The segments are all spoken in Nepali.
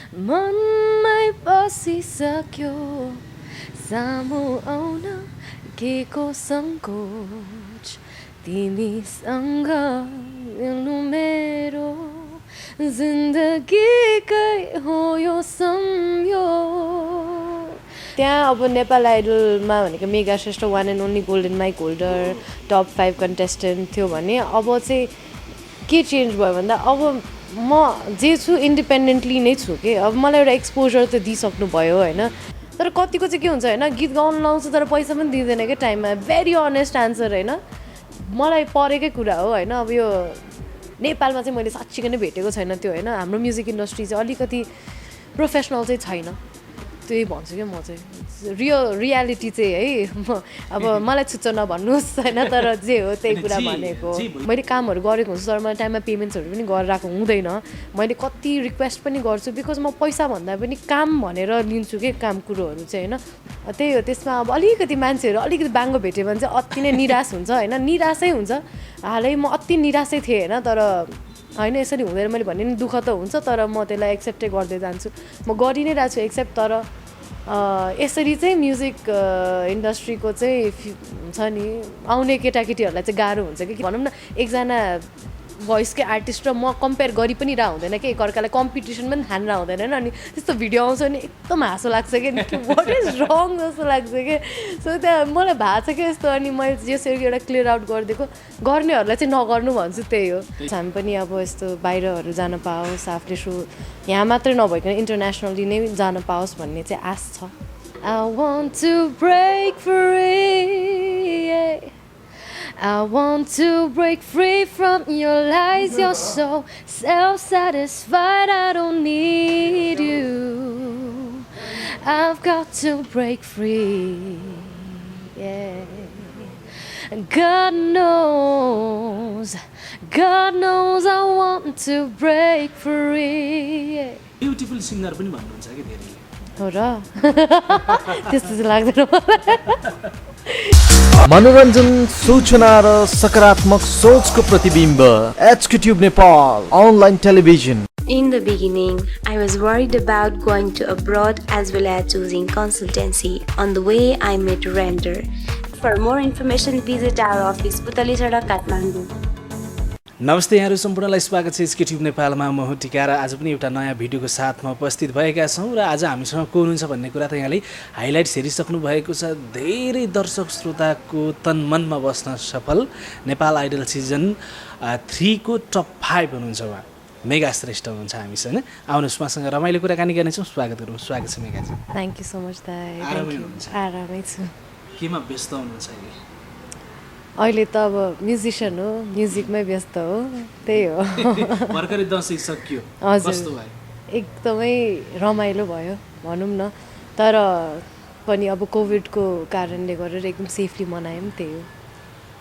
मनमै बसिसक्यो सामु आउन के को सङ्कोच तिमीसँग मिल्नु मेरो जिन्दगीकै हो यो संयोग। त्यहाँ अब नेपाल आइडलमा भनेको Mega Shrestha one and only golden mic holder top 5 contestant थियो भने अब चाहिँ के चेन्ज भयो भन्दा अब म जे छु इन्डिपेन्डेन्टली नै छु कि अब मलाई एउटा एक्सपोजर त दिइसक्नु भयो होइन। तर कतिको चाहिँ के हुन्छ होइन गीत गाउनु लाउँछ तर पैसा पनि दिँदैन क्या टाइममा। भेरी अनेस्ट आन्सर होइन मलाई परेकै कुरा हो होइन। अब यो नेपालमा चाहिँ मैले साँच्चीकै नै भेटेको छैन त्यो होइन। हाम्रो म्युजिक इन्डस्ट्री चाहिँ अलिकति प्रोफेसनल चाहिँ छैन त्यही भन्छु क्या म चाहिँ। रियालिटी चाहिँ है अब मलाई छुच्च नभन्नुहोस् होइन तर जे हो त्यही कुरा भनेको। मैले कामहरू गरेको हुन्छु तर मलाई टाइममा पेमेन्ट्सहरू पनि गरिरहेको हुँदैन। मैले कति रिक्वेस्ट पनि गर्छु बिकज म पैसा भन्दा पनि काम भनेर लिन्छु कि काम कुरोहरू चाहिँ होइन। त्यही हो त्यसमा अब अलिकति मान्छेहरू अलिकति बाङ्गो भेट्यो भने चाहिँ अति नै निराश हुन्छ होइन। निराशै हुन्छ। हालै म अति निराशै थिएँ होइन तर होइन यसरी हुँदैन मैले भने नि दुःख त हुन्छ तर म त्यसलाई एक्सेप्टै गर्दै जान्छु। म गरि नै रहेको छु एक्सेप्ट। तर यसरी चाहिँ म्युजिक इन्डस्ट्रीको चाहिँ हुन्छ नि आउने केटाकेटीहरूलाई चाहिँ गाह्रो हुन्छ कि भनौँ न एकजना भोइसकै आर्टिस्ट र म कम्पेयर गरी पनि रह हुँदैन कि एकअर्कालाई कम्पिटिसन पनि ठानेर हुँदैन होइन। अनि त्यस्तो भिडियो आउँछ भने एकदम हाँसो लाग्छ कि वाट इज रङ जस्तो लाग्छ कि। सो त्यहाँ मलाई भएको छ कि यस्तो अनि मैले यसरी एउटा क्लियर आउट गरिदिएको गर्नेहरूलाई चाहिँ नगर्नु भन्छु त्यही हो। हामी पनि अब यस्तो बाहिरहरू जान पाओस् आफूले सो यहाँ मात्रै नभइकन इन्टरनेसनली नै जान पाओस् भन्ने चाहिँ आश छ। I want to break free, yeah. I want to break free from your lies. You're so self-satisfied, I don't need you. I've got to break free, yeah. God knows I want to break free, yeah. Beautiful singer पनि भन्नुहुन्छ कि धेरै हो र त्यस्तो चाहिँ लाग्दैन मनोरञ्जन सूचना र सकारात्मक सोचको प्रतिबिम्ब HQ tube Nepal online television. In the beginning, I was worried about going to abroad as well as choosing consultancy. On the way, I met Render. For more information, visit our office, Putali Sadak, Kathmandu. नमस्ते यहाँहरू सम्पूर्णलाई स्वागत छ HQ ट्युब नेपालमा। म हुँ टिका र आज पनि एउटा नयाँ भिडियोको साथमा उपस्थित भएका छौँ र आज हामीसँग को हुनुहुन्छ भन्ने कुरा त यहाँले हाइलाइट्स हेरिसक्नु भएको छ। धेरै दर्शक श्रोताको तनमनमा बस्न सफल नेपाल आइडल सिजन 3 को टप 5 हुनुहुन्छ उहाँ मेगा श्रेष्ठ हुनुहुन्छ हामीसँग। आउनुहोस् उहाँसँग रमाइलो कुराकानी गर्नेछौँ। स्वागत गरौँ। स्वागत छ मेगाजी। थ्याङ्क यू सो मच दाइ। आरामै छु। केमा व्यस्त हुनुहुन्छ अहिले त अब म्युजिसियन हो म्युजिकमै व्यस्त हो त्यही हो। भर्खरै दसैँ सकियो कस्तो भयो? एकदमै रमाइलो भयो भनौँ न। तर पनि अब कोभिडको कारणले गरेर एकदम सेफली मनायौँ त्यही हो।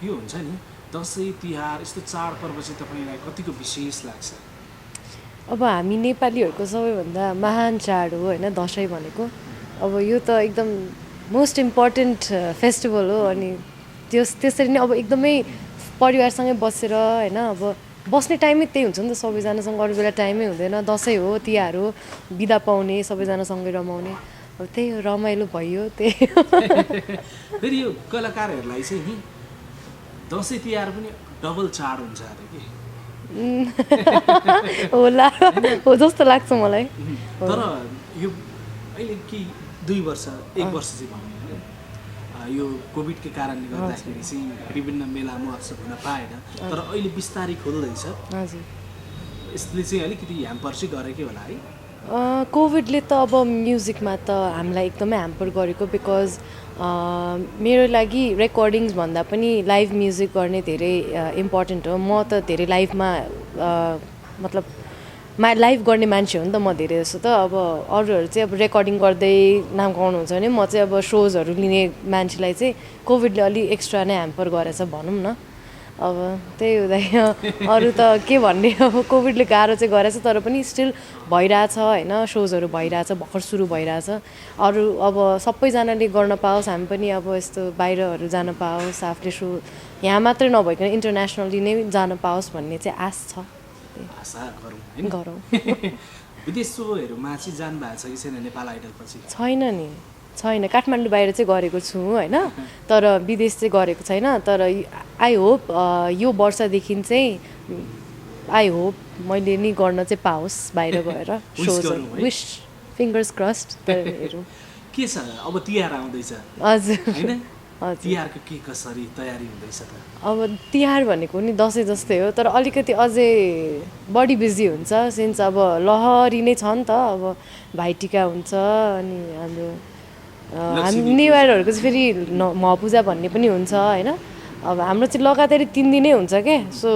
यो हुन्छ नि दसैँ तिहार यस्तो चाडपर्व चाहिँ तपाईँलाई कतिको विशेष लाग्छ? अब हामी नेपालीहरूको सबैभन्दा महान चाड हो होइन दसैँ भनेको। अब यो त एकदम मोस्ट इम्पोर्टेन्ट फेस्टिभल हो। अनि त्यसरी नै अब एकदमै परिवारसँगै बसेर होइन अब बस्ने टाइमै त्यही हुन्छ नि त सबैजनासँग। अरू बेला टाइमै हुँदैन। दसैँ हो तिहार हो बिदा पाउने सबैजनासँगै रमाउने अब त्यही हो रमाइलो भयो त्यही। फेरि यो कलाकारहरूलाई चाहिँ नि दसैँ तिहार पनि डबल चाड हुन्छ अरे कि होला हो जस्तो लाग्छ मलाई। तर यो अहिले कि 2 वर्ष 1 वर्ष चाहिँ भनौँ यो कोभिडकै कारणले गर्दाखेरि चाहिँ विभिन्न मेला महोत्सव हुन पाएन। तर अहिले बिस्तारै खोल्दैछ। हजुर यसले चाहिँ अलिकति ह्याम्पर चाहिँ गरेकै होला है? कोभिडले त अब म्युजिकमा त हामीलाई एकदमै ह्याम्पर गरेको बिकज मेरो लागि रेकर्डिङ्स भन्दा पनि लाइभ म्युजिक गर्ने धेरै इम्पोर्टेन्ट हो। म त धेरै लाइभमा मतलब लाइभ गर्ने मान्छे हो नि त म धेरै जस्तो त। अब अरूहरू चाहिँ अब रेकर्डिङ गर्दै नाम कमाउनुहुन्छ भने म चाहिँ अब सोजहरू लिने मान्छेलाई चाहिँ कोभिडले अलि एक्स्ट्रा नै ह्याम्पर गरेछ भनौँ न। अब त्यही हुँदै अरू त के भन्ने अब कोभिडले गाह्रो चाहिँ गरेछ तर पनि स्टिल भइरहेछ होइन। सोजहरू भइरहेछ भर्खर सुरु भइरहेछ। अरू अब सबैजनाले गर्न पाओस् हामी पनि अब यस्तो बाहिरहरू जान पाओस् आफूले सो यहाँ मात्रै नभइकन इन्टरनेसनली नै जान पाओस् भन्ने चाहिँ आश छ। आशा गरौँ गरौँ। विदेश सोहरूमा चाहिँ जानु भएको छ कि छैन नेपाल आइडल पछि? छैन काठमाडौँ बाहिर चाहिँ गरेको छु होइन, तर विदेश चाहिँ गरेको छैन। तर आई होप यो वर्षदेखि चाहिँ आई होप मैले नि गर्न चाहिँ पाओस् बाहिर गएर सोजहरू। Wish fingers crossed. तर हेरौँ के छ अब तिहार आउँदैछ हजुर होइन? हजुर तिहारको के कसरी तयारी हुँदैछ त? अब तिहार भनेको नि दसैँ जस्तै हो, तर अलिकति अझै बढी बिजी हुन्छ सिन्स अब लहरी नै छ नि त। अब भाइटिका हुन्छ अनि हाम्रो न्यु इयरहरूको चाहिँ फेरि महपूजा भन्ने पनि हुन्छ होइन। अब हाम्रो चाहिँ लगातारै 3 दिनै हुन्छ क्या, सो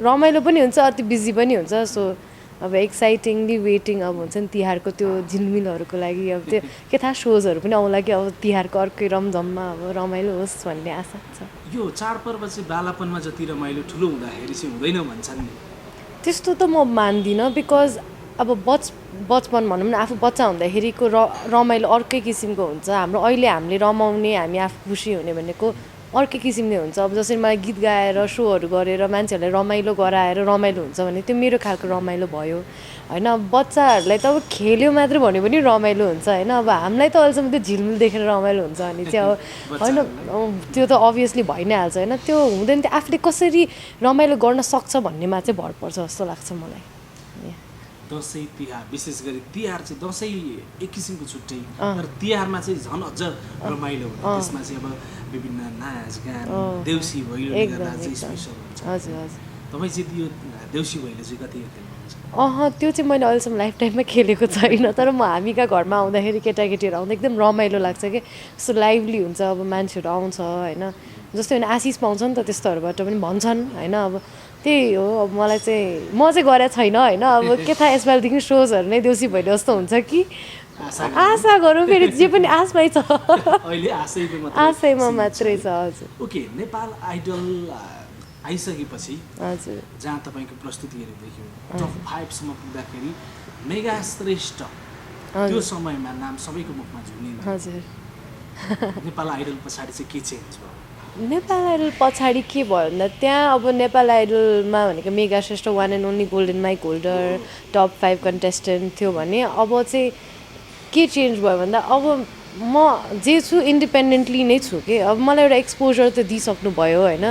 रमाइलो पनि हुन्छ अति बिजी पनि हुन्छ। सो अब एक्साइटिङली वेटिङ अब हुन्छ नि तिहारको त्यो झिलमिलहरूको लागि। अब त्यो के थाहा सोजहरू पनि आउला कि अब तिहारको अर्कै रमझममा अब रमाइलो होस् भन्ने आशा छ। यो चाडपर्व चाहिँ बालापनमा जति रमाइलो ठुलो हुँदाखेरि चाहिँ हुँदैन भन्छन् नि। त्यस्तो त म मान्दिनँ, बिकज अब बचपन भनौँ न, आफू बच्चा हुँदाखेरिको रमाइलो अर्कै किसिमको हुन्छ। हाम्रो अहिले हामीले रमाउने, हामी आफू खुसी हुने भनेको अर्कै किसिमले हुन्छ। अब जसरी मलाई गीत गाएर सोहरू गरेर मान्छेहरूलाई रमाइलो गराएर रमाइलो हुन्छ भने त्यो मेरो खालको रमाइलो भयो होइन। बच्चाहरूलाई त अब खेल्यो मात्र भन्यो पनि रमाइलो हुन्छ होइन। अब हामीलाई त अहिलेसम्म त्यो झिलमिल देखेर रमाइलो हुन्छ भने चाहिँ अब होइन त्यो त अभियसली भइ नै हाल्छ होइन। त्यो हुँदैन, त्यो आफूले कसरी रमाइलो गर्न सक्छ भन्नेमा चाहिँ भर पर्छ जस्तो लाग्छ मलाई। दसैँ तिहार विशेष गरी तिहार चाहिँ दसैँ एक किसिमको छुट्टै, तर तिहारमा चाहिँ झन् अझ रमाइलो हुन्छ। त्यसमा चाहिँ अब विभिन्न नाचगान देउसी भैलोले गर्दा चाहिँ स्पेसल हुन्छ। हजुर हजुर। तपाईँ चाहिँ यो देउसी भैलो चाहिँ कति त्यो चाहिँ मैले अहिलेसम्म लाइफ टाइममा खेलेको छैन, तर म हामीका घरमा आउँदाखेरि केटाकेटीहरू आउँदा एकदम रमाइलो लाग्छ कि यस्तो लाइभली हुन्छ। अब मान्छेहरू आउँछ होइन, जस्तै होइन आशिष पाउँछ नि त त्यस्तोहरूबाट पनि भन्छन् होइन। अब त्यही हो, अब मलाई चाहिँ म चाहिँ गरेको छैन होइन। अब के थाहा यसपालिदेखि सोजहरू नै देउसी भैलो जस्तो हुन्छ कि आशा गरौँ, फेरि जे पनि आशमै छ, आशैमा मात्रै छ। हजुर। ओके, नेपाल आइडल आइसकेपछि हजुर जहाँ तपाईँको प्रस्तुतिहरू देख्यौँ टप 5 सम्म पुग्दाखेरि मेगा श्रेष्ठ त्यो समयमा नाम सबैको मुखमा झुनिन्छ। हजुर। नेपाल आइडल पछाडि चाहिँ के चेन्ज भयो? नेपाल आइडल पछाडि के भयो भन्दा त्यहाँ अब नेपाल आइडलमा भनेको Mega Shrestha 1 and only golden mic holder top 5 contestant थियो भने अब चाहिँ के चेन्ज भयो भन्दा अब म जे छु इन्डिपेन्डेन्टली नै छु कि। अब मलाई एउटा एक्सपोजर त दिइसक्नु भयो होइन,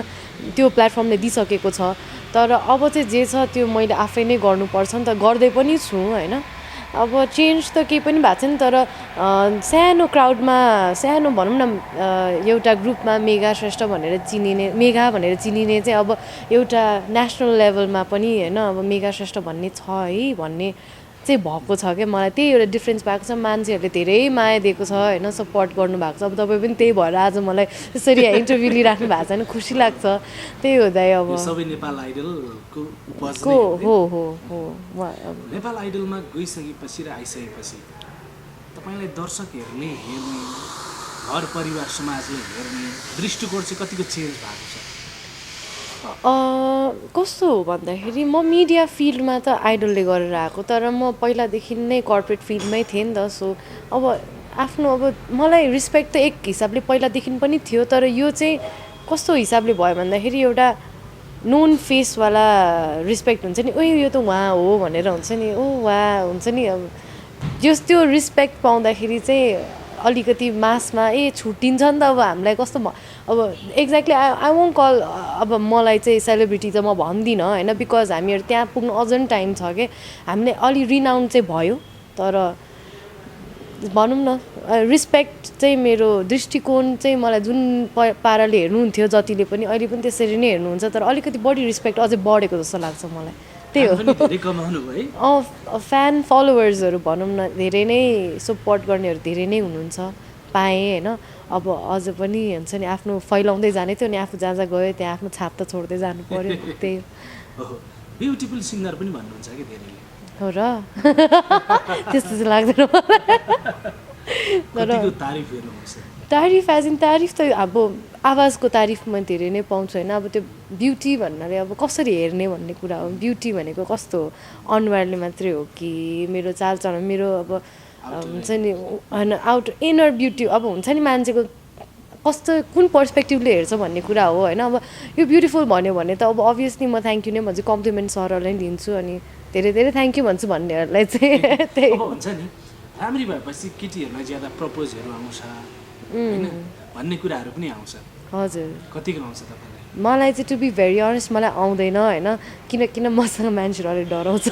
त्यो प्लेटफर्मले दिइसकेको छ। तर अब चाहिँ जे छ त्यो मैले आफै नै गर्नुपर्छ नि त, गर्दै पनि छु होइन। अब चेन्ज त केही पनि भएको छैन, तर सानो क्राउडमा सानो भनौँ न एउटा ग्रुपमा मेगा श्रेष्ठ भनेर चिनिने, मेगा भनेर चिनिने चाहिँ अब एउटा नेसनल लेभलमा पनि होइन अब मेगा श्रेष्ठ भन्ने छ है भन्ने चाहिँ भएको छ क्या। मलाई त्यही एउटा डिफ्रेन्स भएको छ, मान्छेहरूले धेरै माया दिएको छ होइन, सपोर्ट गर्नुभएको छ। अब तपाईँ पनि त्यही भएर आज मलाई यसरी इन्टरभ्यू लिइराख्नु भएको छ भने खुसी लाग्छ। त्यही हुँदै अब सबै नेपाल आइडलको हो नेपाल आइडलमा गइसकेपछि र आइसकेपछि तपाईँलाई दर्शकहरूले हेर्ने, घर परिवार समाजले हेर्ने दृष्टिकोण चाहिँ कतिको चेन्ज भएको छ? कस्तो हो भन्दाखेरि म मिडिया फिल्डमा त आइडलले गरेर आएको, तर म पहिलादेखि नै कर्पोरेट फिल्डमै थिएँ नि त। सो अब आफ्नो अब मलाई रिस्पेक्ट त एक हिसाबले पहिलादेखि पनि थियो, तर यो चाहिँ कस्तो हिसाबले भयो भन्दाखेरि एउटा नोन फेसवाला रिस्पेक्ट हुन्छ नि, ओ यो त उहाँ हो भनेर हुन्छ नि, ओ उहाँ हुन्छ नि। अब जस त्यो रिस्पेक्ट पाउँदाखेरि चाहिँ अलिकति मासमा छुट्टिन्छ नि त। अब हामीलाई कस्तो अब एक्ज्याक्टली आई वोन्ट कल, अब मलाई चाहिँ सेलिब्रिटी त म भन्दिनँ होइन, बिकज हामीहरू त्यहाँ पुग्नु अझै टाइम छ कि। हामीले अलि रिनाउन्ड चाहिँ भयो, तर भनौँ न रिस्पेक्ट चाहिँ मेरो दृष्टिकोण चाहिँ मलाई जुन पाराले हेर्नुहुन्थ्यो जतिले पनि अहिले पनि त्यसरी नै हेर्नुहुन्छ, तर अलिकति बढी रिस्पेक्ट अझै बढेको जस्तो लाग्छ मलाई। त्यही हो, फ्यान फलोवर्सहरू भनौँ न धेरै नै सपोर्ट गर्नेहरू धेरै नै हुनुहुन्छ पाएँ होइन। अब अझ पनि हुन्छ नि आफ्नो फैलाउँदै जाने थियो, अनि आफू जहाँ जहाँ गयो त्यहाँ आफ्नो छाप त छोड्दै जानु पर्यो। त्यही ब्युटिफुल सिङ्गर पनि भन्नुहुन्छ कि धेरैले हो र त्यस्तो चाहिँ लाग्दैन कतिको तारिफ हेर्नुहुन्छ? तारिफ एज इन तारिफ त अब आवाजको तारिफ म धेरै नै पाउँछु होइन। अब त्यो ब्युटी भन्नाले अब कसरी हेर्ने भन्ने कुरा हो। ब्युटी भनेको कस्तो हो, अनुहारले मात्रै हो कि मेरो चालचलन, मेरो अब हुन्छ नि होइन आउट इनर ब्युटी अब हुन्छ नि मान्छेको कस्तो कुन पर्सपेक्टिभले हेर्छ भन्ने कुरा हो होइन। अब यो ब्युटिफुल भन्यो भने त अब अभियसली म थ्याङ्क यू नै भन्छु, कम्प्लिमेन्ट सरलाई लिन्छु, अनि धेरै धेरै थ्याङ्क यू भन्छु भन्नेहरूलाई चाहिँ त्यही अब हुन्छ नि राम्री भएपछि केटीहरूलाई ज्यादा प्रपोजहरू आउँछ होइन भन्ने कुराहरू पनि आउँछ हजुर कतिको आउँछ तपाईँलाई मलाई चाहिँ टु बी भेरी अनेस्ट मलाई आउँदैन होइन किन मसँग मान्छेहरू अलिक डराउँछ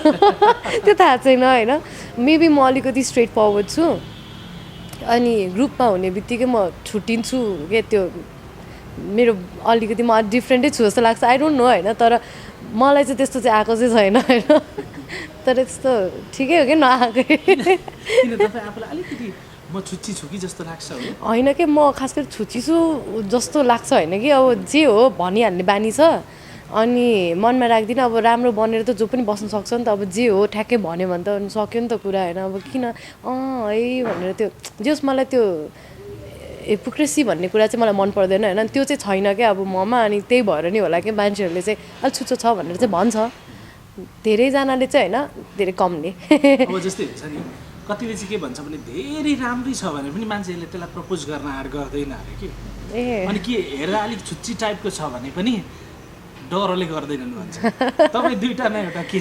त्यो थाहा छैन होइन मेबी म अलिकति स्ट्रेट फरवर्ड छु अनि ग्रुपमा हुने बित्तिकै म छुट्टिन्छु के त्यो मेरो अलिकति म डिफ्रेन्टै छु जस्तो लाग्छ आई डोन्ट नो होइन तर मलाई चाहिँ त्यस्तो चाहिँ आएको चाहिँ छैन होइन तर त्यस्तो ठिकै हो कि नआएकै किन तपाईँ आफूलाई अलिकति म छुच्ची छु कि जस्तो लाग्छ हो होइन कि म खास गरी छुच्ची छु जस्तो लाग्छ होइन कि अब जे हो भनिहाल्ने बानी छ अनि मनमा राख्दिनँ अब राम्रो बनेर त जो पनि बस्न सक्छ नि त अब जे हो ठ्याक्कै भन्यो भने त अनि सक्यो नि त कुरा होइन अब किन है भनेर त्यो जस मलाई त्यो हिपोक्रेसी भन्ने कुरा चाहिँ मलाई मन पर्दैन होइन त्यो चाहिँ छैन क्या अब ममा अनि त्यही भएर नि होला कि मान्छेहरूले चाहिँ अलिक छुच्चो छ भनेर चाहिँ भन्छ धेरैजनाले चाहिँ होइन धेरै कमले अब जस्तै हुन्छ नि कतिले चाहिँ के भन्छ भने धेरै राम्रै छ भने पनि मान्छेहरूले त्यसलाई प्रपोज गर्न आँट गर्दैन अरे कि अनि के हेरेर अलिक छुच्ची टाइपको छ भने पनि डरले गर्दैनन् भन्छ तपाईँ दुईटामा एउटा के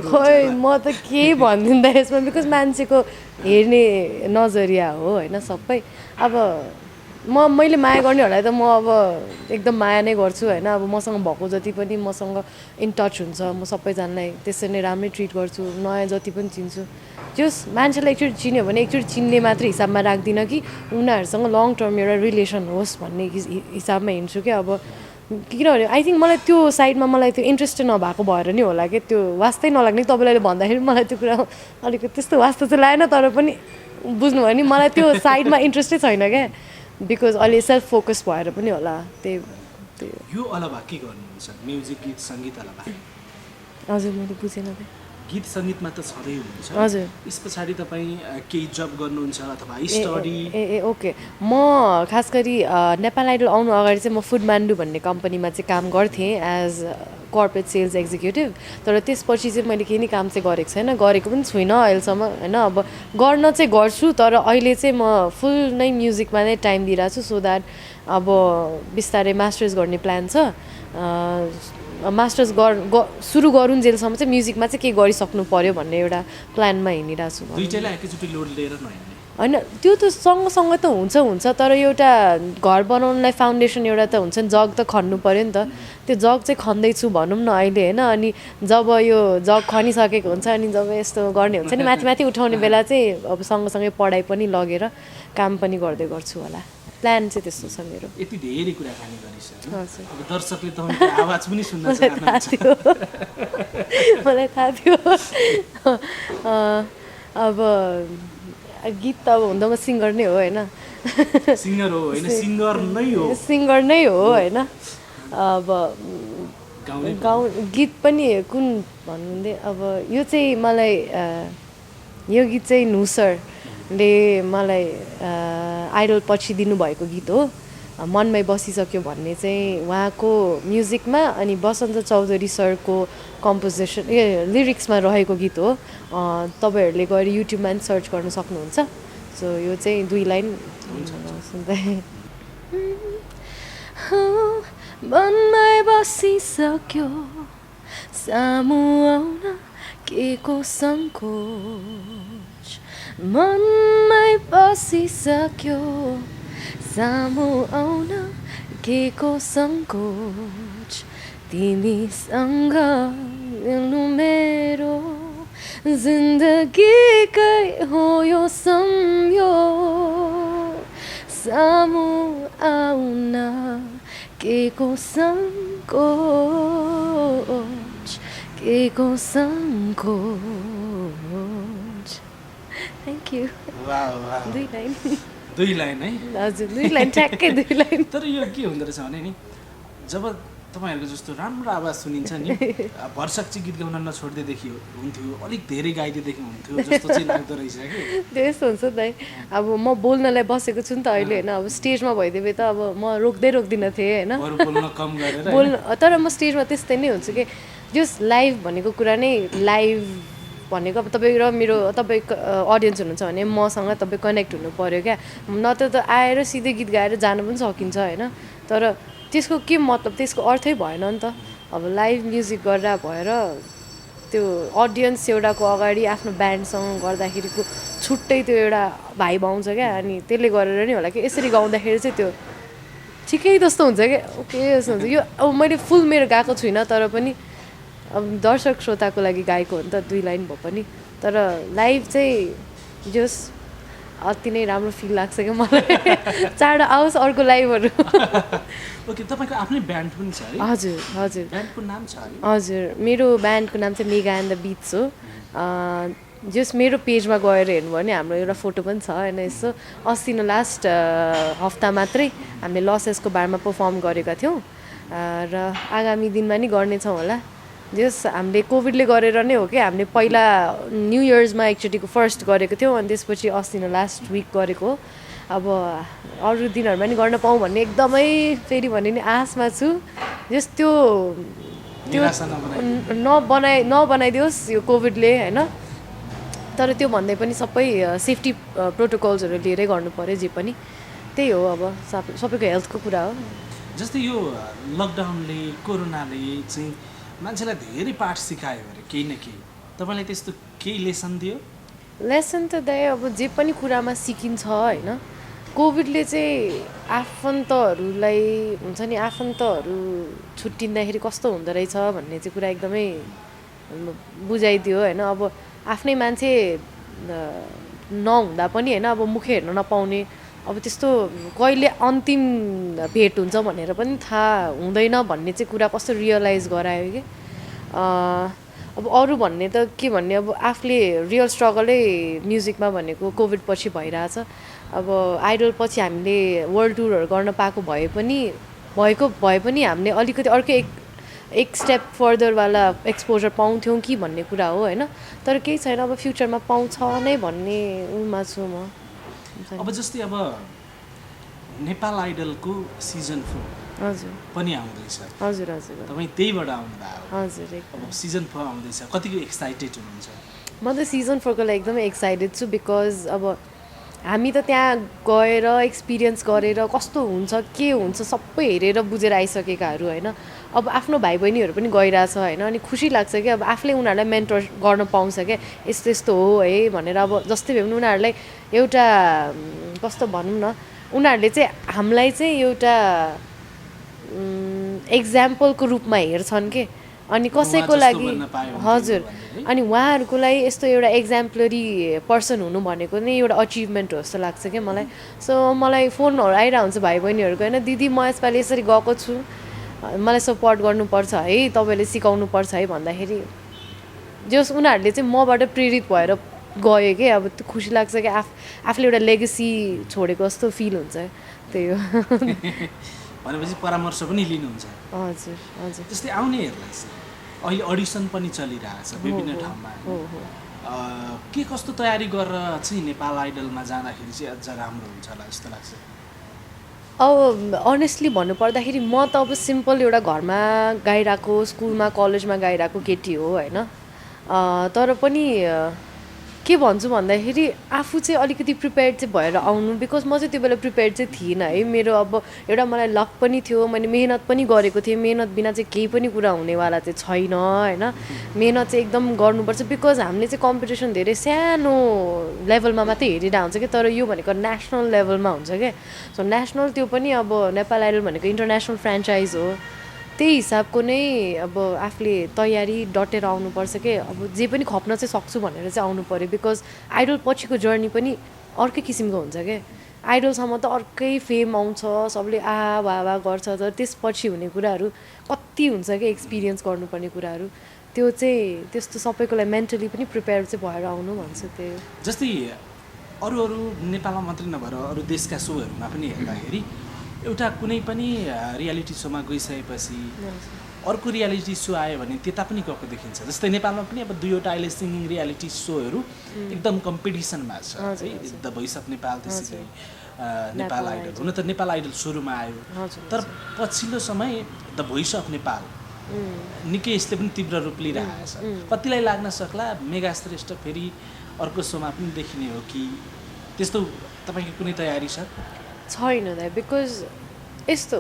खोइ म त केही भन्दिनँ यसमा बिकज मान्छेको हेर्ने नजरिया हो होइन सबै अब मैले माया गर्नेहरूलाई त म अब एकदम माया नै गर्छु होइन अब मसँग भएको जति पनि मसँग इन टच हुन्छ म सबैजनालाई त्यसरी नै राम्रै ट्रिट गर्छु नयाँ जति पनि चिन्छु जस मान्छेलाई एकचोटि चिन्यो भने एकचोटि चिन्ने मात्रै हिसाबमा राख्दिनँ कि उनीहरूसँग लङ टर्म एउटा रिलेसन होस् भन्ने हिसाबमा हिँड्छु क्या अब किनभने आई थिङ्क मलाई त्यो साइडमा मलाई त्यो इन्ट्रेस्टै नभएको भएर नि होला कि त्यो वास्तै नलाग्ने तपाईँले भन्दाखेरि मलाई त्यो कुरा अलिकति त्यस्तो वास्तो चाहिँ लागेन तर पनि बुझ्नुभयो नि मलाई त्यो साइडमा इन्ट्रेस्टै छैन क्या बिकज अहिले सेल्फ फोकस भएर पनि होला त्यही यो अलावा के गर्नुहुन्छ म्युजिक गीत सङ्गीत अलावा हजुर मैले बुझेन त गीत सङ्गीतमा त छँदै हुनुहुन्छ हजुर यस पछाडि तपाईँ केही जब गर्नुहुन्छ अथवा स्टडी ए ओके म खास गरी नेपाल आइडल आउनु अगाडि चाहिँ म फुडमान्डु भन्ने कम्पनीमा चाहिँ काम गर्थेँ एज कर्पोरेट सेल्स एक्जिक्युटिभ तर त्यसपछि चाहिँ मैले केही नै काम चाहिँ गरेको छैन गरेको पनि छुइनँ अहिलेसम्म होइन अब गर्न चाहिँ गर्छु तर अहिले चाहिँ म फुल नै म्युजिकमा नै टाइम दिइरहेको छु सो द्याट अब बिस्तारै मास्टर्स गर्ने प्लान छ मास्टर्स सुरु गरुन्जेलसम्म चाहिँ म्युजिकमा चाहिँ के गरिसक्नु पर्यो भन्ने एउटा प्लानमा हिँडिरहेको छु दुईटैलाई एकैचोटि लोड लिएर नहिँड्ने होइन त्यो त सँगसँगै त हुन्छ तर एउटा घर बनाउनलाई फाउन्डेसन एउटा त हुन्छ नि जग त खन्नु पर्यो नि त त्यो जग चाहिँ खन्दैछु भनौँ न अहिले होइन अनि जब यो जग खनिसकेको हुन्छ अनि जब यस्तो गर्ने हुन्छ नि माथि माथि उठाउने बेला चाहिँ अब सँगसँगै पढाइ पनि लगेर काम पनि गर्दै गर्छु होला प्लान चाहिँ त्यस्तो छ मेरो यति धेरै कुराकानी गरिसक्यो हजुर अब दर्शकले तपाईँको आवाज पनि सुन्न चाहनुहुन्छ मलाई थाहा थियो अब गीत त अब हुँदा म सिङ्गर नै हो होइन सिङ्गर हो होइन सिङ्गर नै हो सिङ्गर नै हो होइन अब गाउँ गीत पनि कुन भन्नुहुँदै अब यो चाहिँ मलाई यो गीत चाहिँ नुसरले मलाई आइडल पछि दिनुभएको गीत हो मनमै बसिसक्यो भन्ने चाहिँ उहाँको म्युजिकमा अनि बसन्त चौधरी सरको कम्पोजिसन लिरिक्समा रहेको गीत हो तपाईँहरूले गएर युट्युबमा पनि सर्च गर्न सक्नुहुन्छ सो यो चाहिँ 2 लाइन सुन्दै मनमै बसिसक्यो सामु आउन के को सङ्कोच मनमै बसिसक्यो सामु आउन के को सङ्कोच तिमीसँग मिल्नु मेरो जिन्दगीकै हो यो संयोग सामु आउन के को सङ्कोच के को सङ्कोच थ्याङ्क यू 2 लाइन 2 लाइन है हजुर 2 लाइन ठ्याक्कै 2 लाइन तर यो के हुँदो रहेछ भने नि जब तपाईँहरूको जस्तो राम्रो आवाज सुनिन्छ नि भरसक चाहिँ गीत गाउन नछोड्दैदेखि हुन्थ्यो अलिक धेरै गाइदिएदेखि हुन्थ्यो जस्तो चाहिँ लाग्दो रहेछ कि त्यस्तो हुन्छ नि अब म बोल्नलाई बसेको छु नि त अहिले होइन अब स्टेजमा भइदिए त अब म रोक्दिनँ थिएँ होइन तर म स्टेजमा त्यस्तै नै हुन्छु कि जस लाइभ भनेको कुरा नै लाइभ भनेको अब तपाईँ र मेरो तपाईँको अडियन्स हुनुहुन्छ भने मसँग तपाईँ कनेक्ट हुनु पऱ्यो क्या नत्र त आएर सिधै गीत गाएर जानु पनि सकिन्छ होइन तर त्यसको के मतलब त्यसको अर्थै भएन नि त अब लाइभ म्युजिक गरेर भएर त्यो अडियन्स एउटाको अगाडि आफ्नो ब्यान्डसँग गर्दाखेरिको छुट्टै त्यो एउटा भाइब आउँछ क्या अनि त्यसले गरेर नि होला कि यसरी गाउँदाखेरि चाहिँ त्यो ठिकै जस्तो हुन्छ क्या ओके जस्तो हुन्छ यो अब मैले फुल मेरो गाएको छुइनँ तर पनि अब दर्शक श्रोताको लागि गाएको हो नि त 2 लाइन भए पनि तर लाइभ चाहिँ जस अति नै राम्रो फिल लाग्छ क्या मलाई चाँडो आओस् अर्को लाइभहरू ओके तपाईँको आफ्नै ब्यान्ड पनि छ है हजुर हजुर ब्यान्डको नाम छ है हजुर मेरो ब्यान्डको नाम चाहिँ मेगा एन्ड द बिट्स हो जस मेरो पेजमा गएर हेर्नुभयो भने हाम्रो एउटा फोटो पनि छ होइन यसो अस्ति नै लास्ट हप्ता मात्रै हामीले लसेसको बारमा पर्फर्म गरेका थियौँ र आगामी दिनमा नि गर्नेछौँ होला जस हामीले कोभिडले गरेर नै हो कि हामीले पहिला न्यू इयर्समा एकचोटिको फर्स्ट गरेको थियौँ अनि त्यसपछि अस्ति नै लास्ट विक गरेको अब अरू दिनहरूमा नि गर्न पाऊँ भन्ने एकदमै फेरि भने नि आशमा छु जस त्यो नबनाइदियोस् यो कोभिडले होइन तर त्यो भन्दै पनि सबै सेफ्टी प्रोटोकल्सहरू लिएरै गर्नु पऱ्यो जे पनि त्यही हो अब सबैको हेल्थको कुरा हो जस्तै यो लकडाउनले कोरोनाले चाहिँ मान्छेलाई धेरै पाठ सिकायो अरे केही न केही तपाईँलाई त्यस्तो केही लेसन दियो लेसन त दाइ अब जे पनि कुरामा सिकिन्छ होइन कोभिडले चाहिँ आफन्तहरूलाई हुन्छ नि आफन्तहरू छुट्टिँदाखेरि कस्तो हुँदो रहेछ भन्ने चाहिँ कुरा एकदमै बुझाइदियो होइन अब आफ्नै मान्छे नहुँदा पनि होइन अब मुख हेर्न नपाउने अब त्यस्तो कहिले अन्तिम भेट हुन्छ भनेर पनि थाहा हुँदैन भन्ने चाहिँ कुरा कस्तो रियलाइज गरायो कि अब अरू भन्ने त के भन्ने अब आफूले रियल स्ट्रगलै म्युजिकमा भनेको कोभिड पछि भइरहेछ अब आइडल पछि हामीले वर्ल्ड टुरहरू गर्न पाएको भए पनि हामीले अलिकति अर्कै एक स्टेप फर्दरवाला एक्सपोजर पाउँथ्यौँ कि भन्ने कुरा हो होइन तर केही छैन अब फ्युचरमा पाउँछ नै भन्ने उमा छु म अब जस्तै अब नेपाल आइडलको सिजन 4 हजुर पनि आउँदैछ हजुर हजुर तपाईँ त्यहीबाट आउनुभयो हजुर अब सिजन 4 आउँदैछ कतिको एक्साइटेड हुनुहुन्छ म त सिजन 4 को लागि एकदमै एक्साइटेड छु बिकज अब हामी त त्यहाँ गएर एक्सपिरियन्स गरेर कस्तो हुन्छ के हुन्छ सबै हेरेर बुझेर आइसकेकाहरू होइन अब आफ्नो भाइ बहिनीहरू पनि गइरहेछ होइन अनि खुसी लाग्छ कि अब आफूले उनीहरूलाई मेन्टर गर्न पाउँछ क्या यस्तो यस्तो हो है भनेर अब जस्तै भए पनि उनीहरूलाई एउटा कस्तो भनौँ न उनीहरूले चाहिँ हामीलाई चाहिँ एउटा एक्जाम्पलको रूपमा हेर्छन् के अनि कसैको लागि हजुर अनि उहाँहरूको लागि यस्तो एउटा एक्जाम्पलरी पर्सन हुनु भनेको नै एउटा अचिभमेन्ट हो जस्तो लाग्छ क्या मलाई सो मलाई फोनहरू आइरहेको हुन्छ भाइ बहिनीहरूको होइन दिदी म यसपालि यसरी गएको छु मलाई सपोर्ट गर्नुपर्छ है तपाईँले सिकाउनुपर्छ है भन्दाखेरि जस उनीहरूले चाहिँ मबाट प्रेरित भएर गयो कि अब त्यो खुसी लाग्छ कि आफूले एउटा लेगेसी छोडेको जस्तो फिल हुन्छ त्यही हो भनेपछि परामर्श पनि लिनुहुन्छ हजुर हजुर जस्तै आउनेहरूलाई अहिले अडिसन पनि चलिरहेछ विभिन्न ठाउँमा के कस्तो तयारी गरेर चाहिँ नेपाल आइडलमा जाँदाखेरि चाहिँ अझ राम्रो हुन्छ होला जस्तो लाग्छ अब अनेस्टली भन्नुपर्दाखेरि म त अब सिम्पल एउटा घरमा गाइरहेको स्कुलमा कलेजमा गाइरहेको केटी हो होइन तर पनि के भन्छु भन्दाखेरि आफू चाहिँ अलिकति प्रिपेयर्ड चाहिँ भएर आउनु बिकज म चाहिँ त्यो बेला प्रिपेयर्ड चाहिँ थिइनँ है मेरो अब एउटा मलाई लक पनि थियो मैले मेहनत पनि गरेको थिएँ मेहनत बिना चाहिँ केही पनि कुरा हुनेवाला चाहिँ छैन होइन मेहनत चाहिँ एकदम गर्नुपर्छ बिकज हामीले चाहिँ कम्पिटिसन धेरै सानो लेभलमा मात्रै हेरिरहेको हुन्छ कि तर यो भनेको नेसनल लेभलमा हुन्छ क्या सो नेसनल त्यो पनि अब नेपाल आइडल भनेको इन्टरनेसनल फ्रेन्चाइज हो त्यही हिसाबको नै अब आफूले तयारी डटेर आउनुपर्छ कि अब जे पनि खप्न चाहिँ सक्छु भनेर चाहिँ आउनु पऱ्यो बिकज आइडल पछिको जर्नी पनि अर्कै किसिमको हुन्छ क्या आइडलसम्म त अर्कै फेम आउँछ सबले वाह गर्छ तर त्यसपछि हुने कुराहरू कति हुन्छ कि एक्सपिरियन्स गर्नुपर्ने कुराहरू त्यो चाहिँ त्यस्तो सबैको लागि मेन्टली पनि प्रिपेयर चाहिँ भएर आउनु भन्छु त्यही जस्तै अरू नेपालमा मात्रै नभएर अरू देशका सोहरूमा पनि हेर्दाखेरि एउटा कुनै पनि रियालिटी सोमा गइसकेपछि अर्को रियालिटी सो आयो भने त्यता पनि गएको देखिन्छ जस्तै नेपालमा पनि अब 2वटा अहिले सिङ्गिङ रियालिटी सोहरू एकदम कम्पिटिसनमा छ है द भोइस अफ नेपाल त्यसै नेपाल आइडल हुन त नेपाल आइडल सुरुमा आयो तर पछिल्लो समय द भोइस अफ नेपाल निकै यसले पनि तीव्र रूप लिइरहेको छ कतिलाई लाग्न सक्ला मेगा श्रेष्ठ फेरि अर्को सोमा पनि देखिने हो कि त्यस्तो तपाईँको कुनै तयारी छ छैन दाइ बिकज यस्तो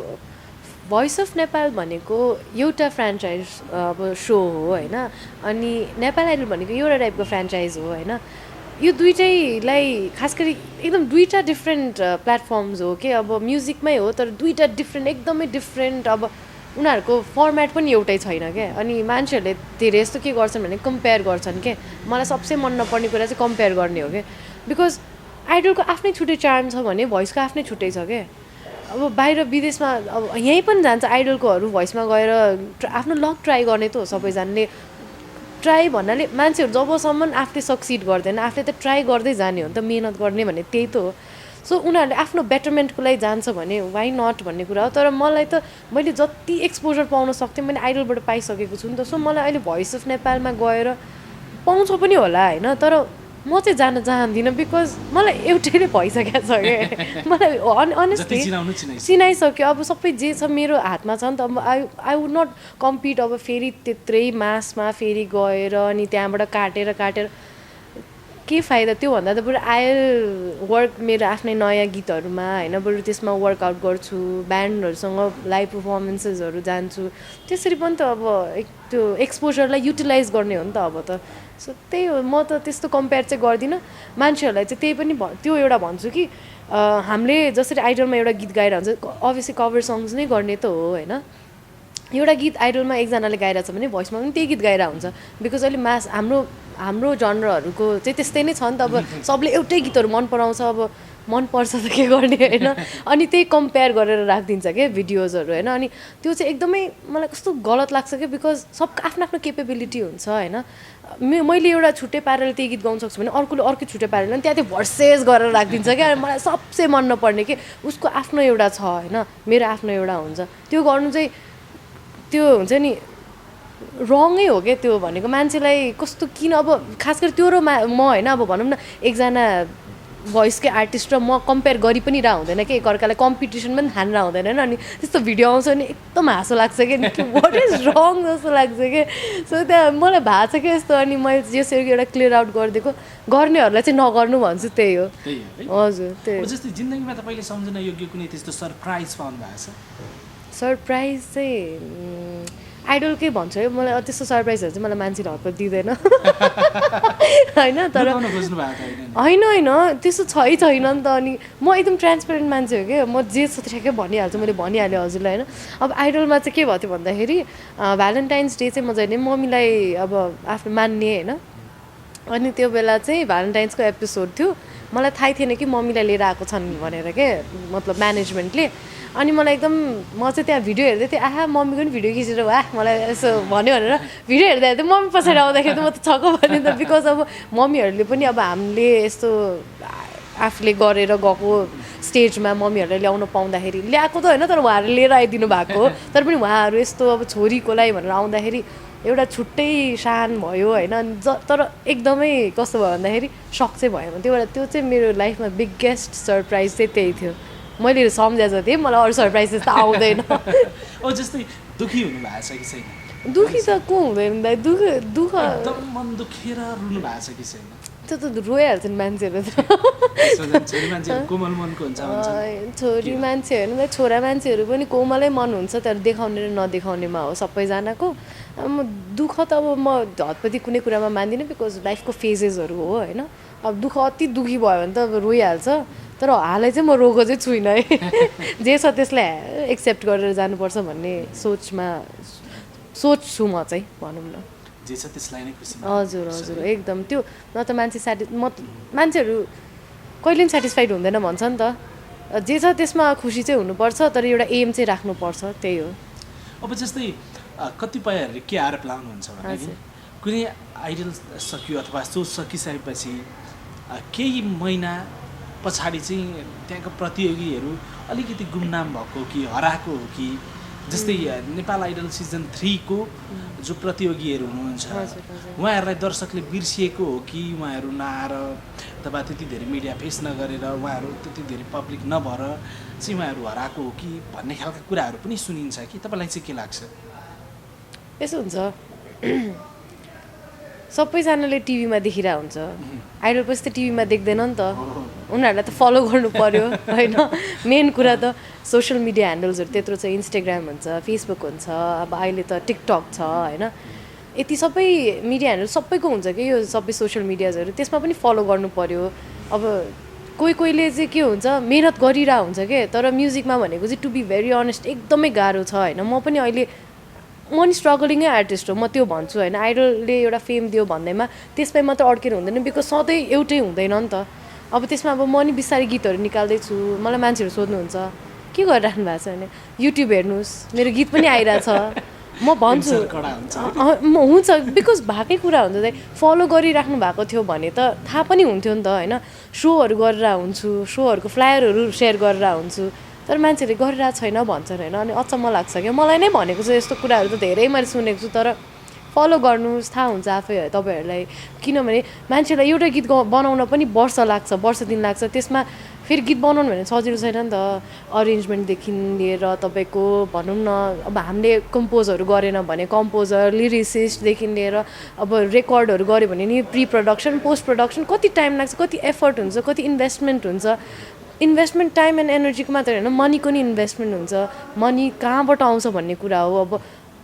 भोइस अफ नेपाल भनेको एउटा फ्रेन्चाइज अब सो हो होइन अनि नेपाल आइडल भनेको एउटा टाइपको फ्रेन्चाइज हो होइन यो दुइटैलाई खास गरी एकदम दुईवटा डिफ्रेन्ट प्लेटफर्म्स हो कि अब म्युजिकमै हो तर दुईवटा डिफ्रेन्ट एकदमै डिफ्रेन्ट अब उनीहरूको फर्मेट पनि एउटै छैन क्या अनि मान्छेहरूले धेरै यस्तो के गर्छन् भने कम्पेयर गर्छन् क्या मलाई सबसे मन नपर्ने कुरा चाहिँ कम्पेयर गर्ने हो क्या बिकज आइडलको आफ्नै छुट्टै चार्म छ भने भोइसको आफ्नै छुट्टै छ क्या अब बाहिर विदेशमा अब यहीँ पनि जान्छ आइडलकोहरू भोइसमा गएर आफ्नो लक ट्राई गर्ने त हो सबैजनाले ट्राई भन्नाले मान्छेहरू जबसम्म आफूले सक्सिड गर्दैन आफूले त ट्राई गर्दै जाने हो नि त मिहिनेत गर्ने भन्ने त्यही त हो सो उनीहरूले आफ्नो बेटरमेन्टको लागि जान्छ भने वाइ नट भन्ने कुरा हो तर मलाई त मैले जति एक्सपोजर पाउन सक्थेँ मैले आइडलबाट पाइसकेको छु नि त सो मलाई अहिले भोइस अफ नेपालमा गएर पाउँछ पनि होला होइन तर म चाहिँ जान चाहदिनँ बिकज मलाई एउटैले भइसकेको छ क्या मलाई अनेस्टली चिनाइसक्यो अब सबै जे छ मेरो हातमा छ नि त अब आई वुड नट कम्पिट अब फेरि त्यत्रै मासमा फेरि गएर अनि त्यहाँबाट काटेर के फाइदा त्योभन्दा त बरु आइल वर्क मेरो आफ्नै नयाँ गीतहरूमा होइन बरु त्यसमा वर्कआउट गर्छु ब्यान्डहरूसँग लाइभ पर्फर्मेन्सेसहरू जान्छु त्यसरी पनि त अब त्यो एक्सपोजरलाई युटिलाइज गर्ने हो नि त अब त सो त्यही हो म त त्यस्तो कम्पेयर चाहिँ गर्दिनँ मान्छेहरूलाई चाहिँ त्यही पनि त्यो एउटा भन्छु कि हामीले जसरी आइडलमा एउटा गीत गाएर हुन्छ अभियसली कभर सङ्ग्स नै गर्ने त हो होइन एउटा गीत आइडलमा एकजनाले गाइरहेको छ भने भोइसमा पनि त्यही गीत गाइरहेको हुन्छ बिकज अहिले हाम्रो जनरहरूको चाहिँ त्यस्तै नै छ नि त अब सबले एउटै गीतहरू मन पराउँछ अब मनपर्छ त के गर्ने होइन अनि त्यही कम्पेयर गरेर राखिदिन्छ क्या भिडियोजहरू होइन अनि त्यो चाहिँ एकदमै मलाई कस्तो गलत लाग्छ क्या बिकज सबको आफ्नो आफ्नो केपेबिलिटी हुन्छ होइन मैले एउटा छुट्टै पारेर त्यही गीत गाउन सक्छु भने अर्कोले अर्कै छुट्टै पारेर त्यहाँ त्यो भर्सेस गरेर राखिदिन्छ क्या मलाई सबसे मन नपर्ने कि उसको आफ्नो एउटा छ होइन मेरो आफ्नो एउटा हुन्छ त्यो गर्नु चाहिँ त्यो हुन्छ नि रङै हो क्या त्यो भनेको मान्छेलाई कस्तो किन अब खास गरी त्यो र म होइन अब भनौँ न एकजना भोइसकै आर्टिस्ट र म कम्पेयर गरी पनि रह हुँदैन कि एकअर्कालाई कम्पिटिसन पनि हानेर हुँदैन अनि त्यस्तो भिडियो आउँछ भने एकदम हाँसो लाग्छ कि वाट इज रङ जस्तो लाग्छ कि सो त्यहाँ मलाई भएको छ क्या यस्तो अनि मैले यसरी एउटा क्लियर आउट गरिदिएको गर्नेहरूलाई चाहिँ नगर्नु भन्छु त्यही हो हजुर त्यही जस्तै जिन्दगीमा तपाईँले सम्झन योग्य कुनै त्यस्तो सरप्राइज पाउनु भएको छ सरप्राइज चाहिँ आइडलकै भन्छु है मलाई त्यस्तो सरप्राइजहरू चाहिँ मलाई मान्छेले हतपत दिँदैन होइन तर होइन त्यस्तो छैन नि त अनि म एकदम ट्रान्सपेरेन्ट मान्छे हो क्या म जे छ ठ्याक्कै भनिहाल्छु मैले भनिहालेँ हजुरलाई होइन अब आइडलमा चाहिँ के भयो थियो भन्दाखेरि भ्यालेन्टाइन्स डे चाहिँ म जहिले मम्मीलाई अब आफ्नो मान्ने होइन अनि त्यो बेला चाहिँ भ्यालेन्टाइन्सको एपिसोड थियो मलाई थाहै थिएन कि मम्मीलाई लिएर आएको छन् भनेर के मतलब म्यानेजमेन्टले अनि मलाई एकदम म चाहिँ त्यहाँ भिडियो हेर्दै थिएँ आहा मम्मीको पनि भिडियो खिचेर वाह मलाई यसो भन्यो भनेर भिडियो हेर्दा हेर्दै मम्मी पछाडि आउँदाखेरि त म त छक्क भने त बिकज अब मम्मीहरूले पनि अब हामीले यस्तो आफूले गरेर गएको स्टेजमा मम्मीहरूलाई ल्याउन पाउँदाखेरि ल्याएको त होइन तर उहाँहरूले लिएर आइदिनु भएको हो तर पनि उहाँहरू यस्तो अब छोरीको लागि भनेर आउँदाखेरि एउटा छुट्टै शान भयो होइन तर एकदमै कस्तो भयो भन्दाखेरि सक चाहिँ भयो त्यो भएर त्यो चाहिँ मेरो लाइफमा बिगेस्ट सरप्राइज चाहिँ त्यही थियो मैले सम्झेको थिएँ मलाई अरू सरप्राइजेस त आउँदैन जस्तै दुखी हुनु भएको छ कि छैन दुखी त को हुँदैन दुःख एकदम मन दुखेर रुनु भएको छ कि छैन त्यो त रोइहाल्छन् मान्छेहरू त छोरी मान्छेहरू कोमल मनको हुन्छ छोरी मान्छे होइन छोरा मान्छेहरू पनि कोमलै मन हुन्छ तर देखाउने र नदेखाउनेमा हो सबैजनाको म दुःख त अब म हतपति कुनै कुरामा मान्दिनँ बिकज लाइफको फेजेसहरू हो होइन अब दुःख अति दुखी भयो भने त अब रोइहाल्छ तर हालै चाहिँ म रोएको चाहिँ छुइनँ है जे छ त्यसलाई एक्सेप्ट गरेर जानुपर्छ भन्ने सोच्छु म चाहिँ भनौँ न जे छ त्यसलाई नै खुसी हजुर एकदम त्यो न त मान्छेहरू कहिले पनि सेटिस्फाइड हुँदैन भन्छ नि त जे छ त्यसमा खुसी चाहिँ हुनुपर्छ तर एउटा एम चाहिँ राख्नुपर्छ त्यही हो अब जस्तै कतिपयहरूले के आरोप लाउनुहुन्छ भने कुनै आइडल सकियो अथवा सो सकिसकेपछि केही महिना पछाडि चाहिँ त्यहाँको प्रतियोगीहरू अलिकति गुमनाम भएको कि हराएको हो कि जस्तै नेपाल आइडल सिजन 3 को जो प्रतियोगीहरू हुनुहुन्छ उहाँहरूलाई दर्शकले बिर्सिएको हो कि उहाँहरू नआएर अथवा त्यति धेरै मिडिया फेस नगरेर उहाँहरू त्यति धेरै पब्लिक नभएर चाहिँ उहाँहरू हराएको हो कि भन्ने खालका कुराहरू पनि सुनिन्छ कि तपाईँलाई चाहिँ के लाग्छ यसो हुन्छ सबैजनाले टिभीमा देखिरहेको हुन्छ आइडल पछि त टिभीमा देख्दैन नि त उनीहरूलाई त फलो गर्नु पर्यो होइन मेन कुरा त सोसियल मिडिया ह्यान्डल्सहरू त्यत्रो छ इन्स्टाग्राम हुन्छ फेसबुक हुन्छ अब अहिले त टिकटक छ होइन यति सबै मिडिया ह्यान्डल सबैको हुन्छ कि यो सबै सोसियल मिडियाजहरू त्यसमा पनि फलो गर्नु पर्यो अब कोहीले चाहिँ के हुन्छ मेहनत गरिरहेको हुन्छ के तर म्युजिकमा भनेको चाहिँ टु बी भेरी अनेस्ट एकदमै गाह्रो छ होइन म पनि अहिले म नि स्ट्रगलिङै आर्टिस्ट हो म त्यो भन्छु होइन आइडलले एउटा फेम दियो भन्दैमा त्यसमै मात्र अड्केर हुँदैन बिकज सधैँ एउटै हुँदैन नि त अब त्यसमा अब म नि बिस्तारै गीतहरू निकाल्दैछु मलाई मान्छेहरू सोध्नुहुन्छ के गरिराख्नु भएको छ भने युट्युब हेर्नुहोस् मेरो गीत पनि आइरहेछ म भन्छु हुन्छ बिकज भएकै कुरा हुन्छ त फलो गरिराख्नु भएको थियो भने त थाहा पनि हुन्थ्यो नि त होइन सोहरू गरेर हुन्छु सोहरूको फ्लायरहरू सेयर गरेर हुन्छु तर मान्छेले गरिरहेको छैन भन्छन् होइन अनि अचम्म लाग्छ क्या मलाई नै भनेको छ यस्तो कुराहरू त धेरै मैले सुनेको छु तर फलो गर्नुहोस् थाहा हुन्छ आफै तपाईँहरूलाई किनभने मान्छेलाई एउटा गीत बनाउन पनि वर्ष दिन लाग्छ त्यसमा फेरि गीत बनाउनु भने सजिलो छैन नि त अरेन्जमेन्टदेखि लिएर तपाईँको भनौँ न अब हामीले कम्पोजहरू गरेन भने कम्पोजर लिरिसिस्टदेखि लिएर अब रेकर्डहरू गऱ्यो भने नि प्रि प्रडक्सन पोस्ट प्रडक्सन कति टाइम लाग्छ कति एफर्ट हुन्छ कति इन्भेस्टमेन्ट हुन्छ इन्भेस्टमेन्ट टाइम एन्ड एनर्जीको मात्र होइन मनीको नि इन्भेस्टमेन्ट हुन्छ मनी कहाँबाट आउँछ भन्ने कुरा हो अब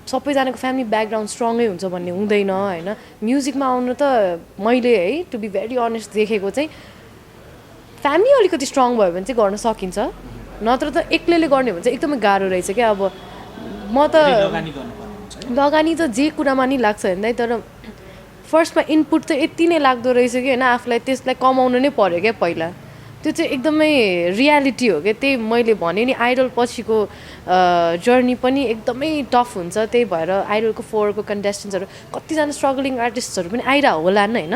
सबैजनाको फ्यामिली ब्याकग्राउन्ड स्ट्रङै हुन्छ भन्ने हुँदैन होइन म्युजिकमा आउनु त मैले है टु बी भेरी अनेस्ट देखेको चाहिँ फ्यामिली अलिकति स्ट्रङ भयो भने चाहिँ गर्न सकिन्छ नत्र त एक्लैले गर्ने भने चाहिँ एकदमै गाह्रो रहेछ क्या अब म त लगानी त जे कुरामा नि लाग्छ होइन तर फर्स्टमा इनपुट त यति नै लाग्दो रहेछ कि होइन आफूलाई त्यसलाई कमाउनु नै पर्यो क्या पहिला त्यो चाहिँ एकदमै रियालिटी हो क्या त्यही मैले भने नि आइडल पछिको जर्नी पनि एकदमै टफ हुन्छ त्यही भएर आइडलको 4 को कन्टेस्टेन्ट्सहरू कतिजना स्ट्रगलिङ आर्टिस्टहरू पनि आइरहेको होला नि होइन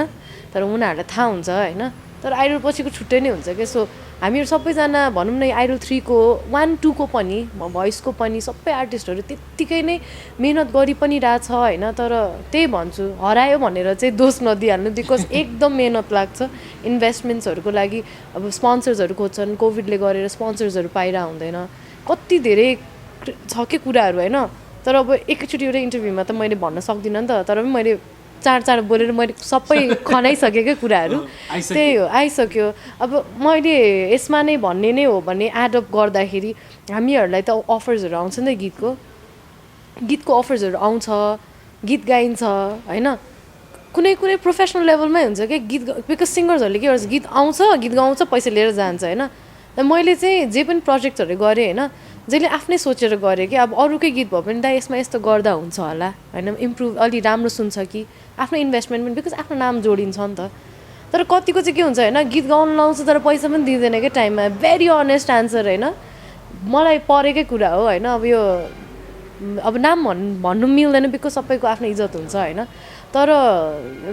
तर उनीहरूलाई थाहा हुन्छ होइन तर आइडल पछिको छुट्टै नै हुन्छ क्या सो हामीहरू सबैजना भनौँ न आइडल 3 को 1 2 को पनि भोइसको पनि सबै आर्टिस्टहरू त्यत्तिकै नै मेहनत गरी पनि रहेछ होइन तर त्यही भन्छु हरायो भनेर चाहिँ दोष नदिइहाल्नु बिकज एकदम मेहनत लाग्छ इन्भेस्टमेन्ट्सहरूको लागि अब स्पोन्सर्सहरू खोज्छन् कोभिडले गरेर स्पोन्सर्सहरू पाइरहेको हुँदैन कति धेरै छ के कुराहरू होइन तर अब एकैचोटि एउटा इन्टरभ्यूमा त मैले भन्न सक्दिनँ नि त तर पनि मैले चाँडो बोलेर मैले सबै खनाइसकेकै कुराहरू त्यही हो आइसक्यो अब मैले यसमा नै भन्ने नै हो भने एडअप गर्दाखेरि हामीहरूलाई त अफर्सहरू आउँछ नि त गीतको अफर्सहरू आउँछ गीत गाइन्छ होइन कुनै प्रोफेसनल लेभलमै हुन्छ क्या गीत बिकज सिङ्गर्सहरूले के गर्छ गीत आउँछ गीत गाउँछ पैसा लिएर जान्छ होइन र मैले चाहिँ जे पनि प्रोजेक्टहरू गरेँ होइन जसले आफ्नै सोचेर गरेँ कि अब अरूकै गीत भयो भने दा यसमा यस्तो गर्दा हुन्छ होला होइन इम्प्रुभ अलि राम्रो सुन्छ कि आफ्नो इन्भेस्टमेन्ट पनि बिकज आफ्नो नाम जोडिन्छ नि त तर कतिको चाहिँ के हुन्छ होइन गीत गाउनु लाउँछ तर पैसा पनि दिँदैन क्या टाइममा भेरी अनेस्ट आन्सर होइन मलाई परेकै कुरा हो होइन अब नाम भन्नु मिल्दैन बिकज सबैको आफ्नो इज्जत हुन्छ होइन तर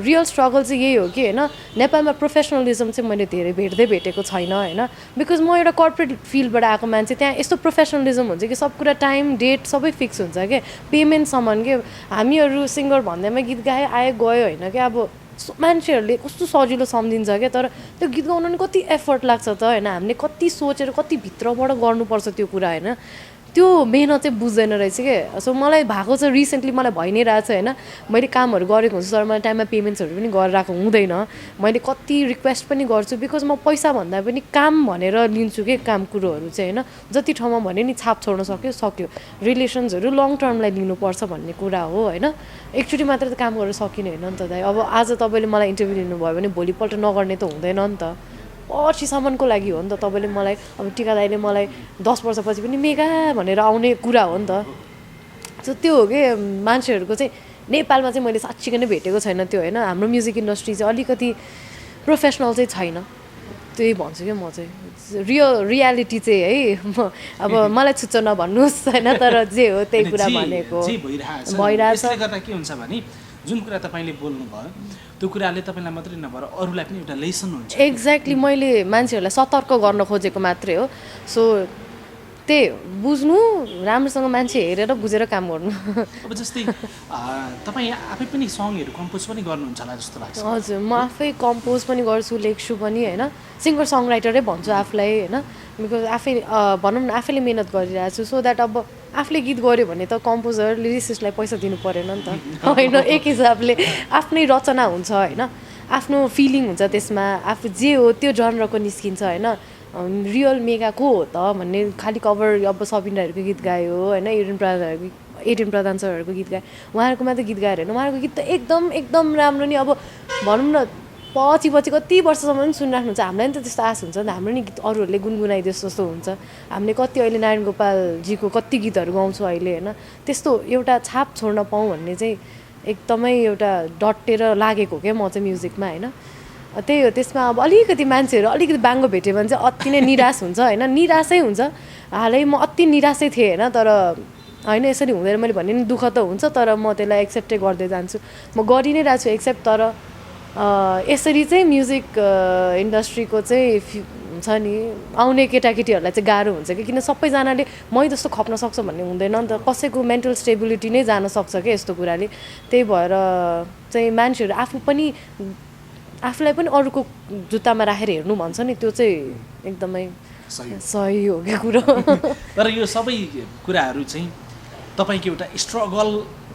रियल स्ट्रगल चाहिँ यही हो कि होइन नेपालमा प्रोफेसनलिजम चाहिँ मैले धेरै भेटेको छैन होइन बिकज म एउटा कर्पोरेट फिल्डबाट आएको मान्छे त्यहाँ यस्तो प्रोफेसनलिजम हुन्छ कि सब कुरा टाइम डेट सबै फिक्स हुन्छ क्या पेमेन्टसम्म के हामीहरू सिङ्गर भन्दैमा गीत गायो आयो गयो होइन क्या अब मान्छेहरूले कस्तो सजिलो सम्झिन्छ क्या तर त्यो गीत गाउनु नि कति एफर्ट लाग्छ त होइन हामीले कति सोचेर कति भित्रबाट गर्नुपर्छ त्यो कुरा होइन त्यो मेहनत चाहिँ बुझ्दैन रहेछ क्या सो मलाई भएको छ रिसेन्टली मलाई भइ नै रहेछ होइन मैले कामहरू गरेको हुन्छु तर मलाई टाइममा पेमेन्ट्सहरू पनि गरिरहेको हुँदैन मैले कति रिक्वेस्ट पनि गर्छु बिकज म पैसा भन्दा पनि काम भनेर लिन्छु कि काम कुरोहरू चाहिँ होइन जति ठाउँमा भने नि छाप छोड्न सक्यो रिलेसन्सहरू लङ टर्मलाई लिनुपर्छ भन्ने कुरा हो होइन एकचोटि मात्र त काम गरेर सकिने होइन नि त दाइ अब आज तपाईँले मलाई इन्टरभ्यू लिनुभयो भने भोलिपल्ट नगर्ने त हुँदैन नि त पछिसम्मको लागि हो नि त तपाईँले मलाई अब टिका दाइले मलाई 10 वर्षपछि पनि मेगा भनेर आउने कुरा हो नि त सो त्यो हो कि मान्छेहरूको चाहिँ नेपालमा चाहिँ मैले साँच्चीकै नै भेटेको छैन त्यो होइन हाम्रो म्युजिक इन्डस्ट्री चाहिँ अलिकति प्रोफेसनल चाहिँ छैन त्यही भन्छु क्या म चाहिँ रियालिटी चाहिँ है अब मलाई छुच्च नभन्नुहोस् होइन तर जे हो त्यही कुरा भनेको भइरहेछ के हुन्छ भने जुन कुरा तपाईँले बोल्नुभयो त्यो कुराले तपाईँलाई मात्रै नभएर अरूलाई पनि एउटा लेसन हुन्छ एक्ज्याक्टली मैले मान्छेहरूलाई सतर्क गर्न खोजेको मात्रै हो सो त्यही बुझ्नु राम्रोसँग मान्छे हेरेर बुझेर काम गर्नु अब जस्तै तपाईँ आफै पनि सङहरू कम्पोज पनि गर्नुहुन्छ होला जस्तो लाग्छ हजुर म आफै कम्पोज पनि गर्छु लेख्छु पनि होइन सिङ्गर सङ राइटरै भन्छु आफूलाई होइन बिकज आफै भनौँ न आफैले मिहिनेत गरिरहेको छु सो द्याट अब आफूले गीत गऱ्यो भने त कम्पोजर लिरिसिस्टलाई पैसा दिनु परेन नि त होइन एक हिसाबले आफ्नै रचना हुन्छ होइन आफ्नो फिलिङ हुन्छ त्यसमा आफू जे हो त्यो जनरको निस्किन्छ होइन रियल मेगा को हो त भन्ने खालि कभर अब सबिन राईहरूको गीत गायो होइन एडेन प्रधान सरहरूको गीत गायो उहाँहरूको मात्रै गीत गाएर होइन उहाँहरूको गीत त एकदम राम्रो नि अब भनौँ न पछि कति वर्षसम्म पनि सुनिराख्नुहुन्छ हामीलाई नि त त्यस्तो आश हुन्छ नि त हाम्रो नि गीत अरूहरूले गुनगुनाइदियोस् जस्तो हुन्छ हामीले कति अहिले नारायण गोपालजीको कति गीतहरू गाउँछौँ अहिले होइन त्यस्तो एउटा छाप छोड्न पाऊँ भन्ने चाहिँ एकदमै एउटा डटेर लागेको क्या म चाहिँ म्युजिकमा होइन त्यही हो त्यसमा अब अलिकति मान्छेहरू अलिकति बाङ्गो भेट्यो भने चाहिँ अति नै निराश हुन्छ होइन निराशै हुन्छ हालै म अति निराशै थिएँ होइन तर होइन यसरी हुँदैन मैले भने नि दुःख त हुन्छ तर म त्यसलाई एक्सेप्टै गर्दै जान्छु म गरि नै रहेको छु एक्सेप्ट तर यसरी चाहिँ म्युजिक इन्डस्ट्रीको चाहिँ हुन्छ नि आउने केटाकेटीहरूलाई चाहिँ गाह्रो हुन्छ कि किन सबैजनाले मै जस्तो खप्न सक्छ भन्ने हुँदैन नि त कसैको मेन्टल स्टेबिलिटी नै जान सक्छ क्या यस्तो कुराले त्यही भएर चाहिँ मान्छेहरू आफूलाई पनि अरूको जुत्तामा राखेर हेर्नु भन्छ नि त्यो चाहिँ एकदमै सही हो कि कुरो तर यो सबै कुराहरू चाहिँ तपाईँको एउटा स्ट्रगल